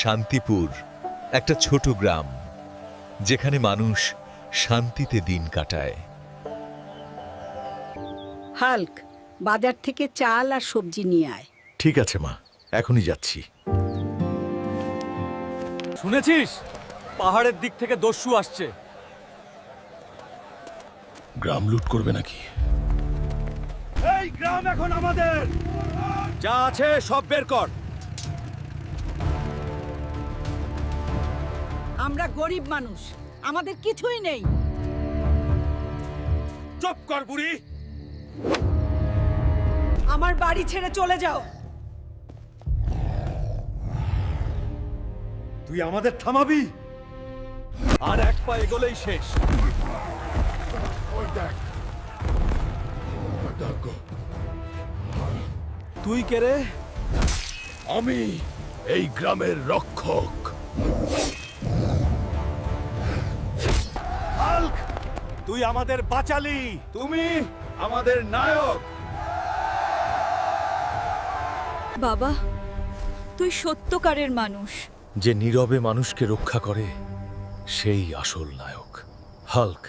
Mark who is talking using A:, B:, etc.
A: শান্তিপুর একটা ছোট গ্রাম, যেখানে মানুষ শান্তিতে দিন কাটায়।
B: হাল্ক, বাজার থেকে চাল আর সবজি নিয়ে আয়।
C: ঠিক আছে মা, এখনই যাচ্ছি।
D: শুনেছিস, পাহাড়ের দিক থেকে দস্যু আসছে।
C: গ্রাম লুট করবে নাকি?
D: এই গ্রাম এখন আমাদের। যা আছে সব বের কর।
B: আমরা গরিব মানুষ, আমাদের কিছুই নেই।
D: চুপ কর বুড়ি।
B: আমার বাড়ি ছেড়ে চলে যাও।
D: তুই আমাদের থামাবি? আর এক পা এগোলেই শেষ। তুই কে রে?
C: আমি এই গ্রামের রক্ষক।
D: হাল্ক, তুই আমাদের বাঁচালি। তুমি আমাদের নায়ক।
E: বাবা, তুই সত্যকারের মানুষ।
C: যে নীরবে মানুষকে রক্ষা করে সেই আসল নায়ক। হাল্ক।